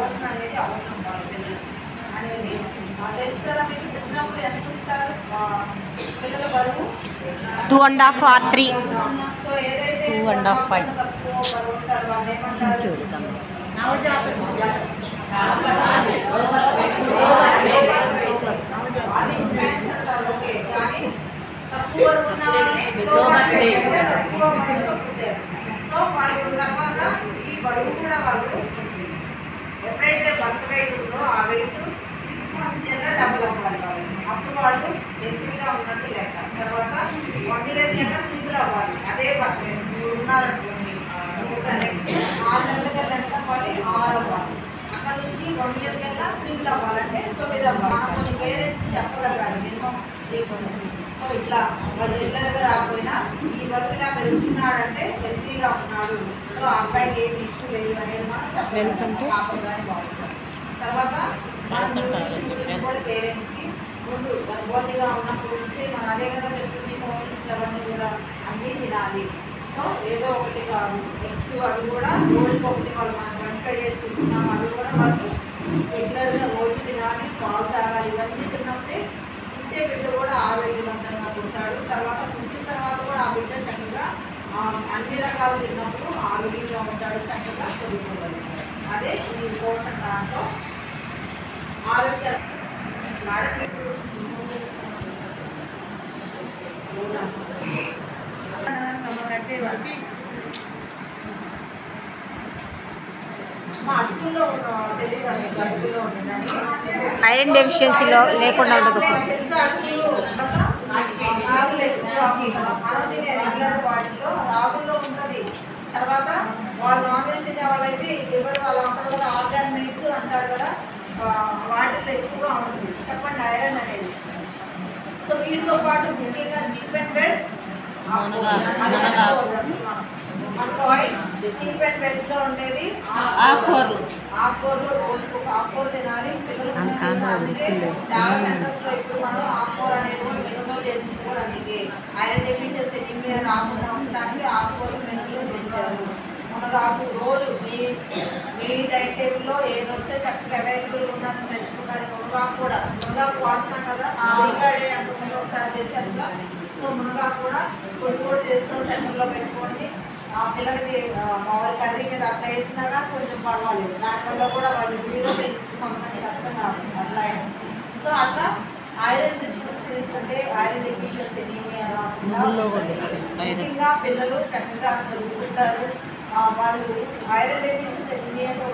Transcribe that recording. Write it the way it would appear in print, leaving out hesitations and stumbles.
పోషణ అనేది అవసరం వాళ్ళ పిల్లలు అనేది తెలుసు కదా. మీకు పుట్టినప్పుడు ఎంత ఉంటారు పిల్లల బరువు? 2.5 or 3. సో ఏదైతే 2.5 తక్కువ బరువు ఉంటారు వాళ్ళు ఏమంటారు? నవజాత శిశువు. వాళ్ళు ఇన్ఫాంట్స్ అంటారు, ఓకే. కానీ తక్కువ బరువు ఉన్న వాళ్ళని తక్కువ బరువుతో పుట్టారు. సో వాళ్ళు తర్వాత ఈ బరువు కూడా వాళ్ళు ఎప్పుడైతే బర్త్ వెయిట్ ఉందో ఆ వెయిట్ 6 months కల్లా డబుల్ అవ్వాలి వాళ్ళకి. అప్పుడు వాళ్ళు హెల్తీగా ఉన్నట్టు లెక్క. తర్వాత 1 year కల్లా ట్రిపుల్ అవ్వాలి. అదే బర్త్ వెయిట్ మీరు ఉన్నారనుకోండి, ఒక నెక్స్ట్ 6 నెలల కల్లా ఎంత అవ్వాలి? 6 అవ్వాలి. అక్కడ నుంచి 1 year కల్లా ట్రిపుల్ అవ్వాలంటే 9 అవ్వాలి. మనం కొన్ని పేరెంట్స్కి చెప్పగలగాలి మినిమం. సో ఇట్లా వాళ్ళు రెగ్యులర్గా రాకపోయినా ఈ వర్క్ ఇలా పెరుగుతున్నాడంటే హెల్తీగా ఉన్నాడు, సో ఆ అబ్బాయికి ఏమి ఇష్యూ లేదు అనేది మనం చెప్పగలుగుతాం. పాపం కానీ బాగుంటుంది. తర్వాత మనం కూడా పేరెంట్స్కి ముందు గర్భవతిగా ఉన్నప్పటి నుంచి మనం అదే కదా చెప్తుంది, హోమియోస్ అవన్నీ కూడా అన్నీ తినాలి. సో ఏదో ఒకటి కాదు, ఎగ్స్ అవి కూడా రోజుకి ఒకటి వాళ్ళు మనం 25 days తీసుకున్నాం, అవి కూడా వాళ్ళు రెగ్యులర్గా రోజు తినాలి, పాలు తాగాలి. ఇవన్నీ తిన్నప్పుడే పుట్టే బిడ్డ కూడా ఆరోగ్యవంతంగా పుట్టాడు. తర్వాత పుట్టిన తర్వాత కూడా ఆ బిడ్డ చక్కగా అన్ని రకాలు తిన్నప్పుడు ఆరోగ్యంగా ఉంటాడు, చక్కగా చదువుకోగలుగుతాడు. అదే ఈ పోషణ దాంట్లో ఆరోగ్య మా అటుకుల్లో తెలియదు అసలు గడుపులో ఉంటుందని. ఐరన్ డెఫిషియన్సీలో లేకుండా ఉండదు. రాగులు ఎక్కువగా మనం తినే రెగ్యులర్ వాటిలో రాగుల్లో ఉంటుంది. తర్వాత వాళ్ళు నాన్ వెజ్ తినే వాళ్ళైతే లివర్ వాళ్ళ ఉంటారు కదా, ఆర్గాన్ మీట్స్ అంటారు కదా, వాటిల్లో ఎక్కువగా ఉంటుంది. చెప్పండి ఐరన్ అనేది. సో వీటితో పాటు ముఖ్యంగా చీప్ అండ్ బెస్ట్ మనకు ఆయిల్ చీప్ అండ్ బెస్ట్ లో ఉండేది ఆకుకూరలు. రోజుకు ఒక ఆకుకూర తినాలి పిల్లలు. చాలా సెంటర్స్ లో ఇప్పుడు మనం ఆకుకూర అనేది మెనూలో చేర్చుకోవడానికి ఐరన్ డెఫిషియన్సీ ఎనీమియా రాకుండా ఉండడానికి ఆకుకూరలు మెనూలో చేర్చారు. మునగాకు రోజు మీ డైట్ టేబుల్లో ఏది వస్తే చక్కగా అవైలబుల్ ఉన్నది తెచ్చుకున్నది. మునగాకు వాడుతున్నాం కదా, డే అంతకుముందు ఒకసారి చేసేట్లా. సో మునగాకు కూడా పొడి చేసుకొని సెంటర్లో పెట్టుకోండి. పిల్లలకి మామూలు కర్రీ మీద అట్లా వేసినాగా కొంచెం పర్వాలేదు. దానివల్ల కూడా వాళ్ళు విడిగా కొంతమంది కష్టంగా అట్లా. సో అట్లా ఐరన్ రిచ్ ఫుడ్స్ తీసుకుంటే ఐరన్ డెఫిషియన్సీ ఎనీమియా రాకుండా ముఖ్యంగా పిల్లలు చక్కగా చదువుకుంటారు. వాళ్ళు ఐరన్ డెఫిషియన్సీ ఎనీమియాతో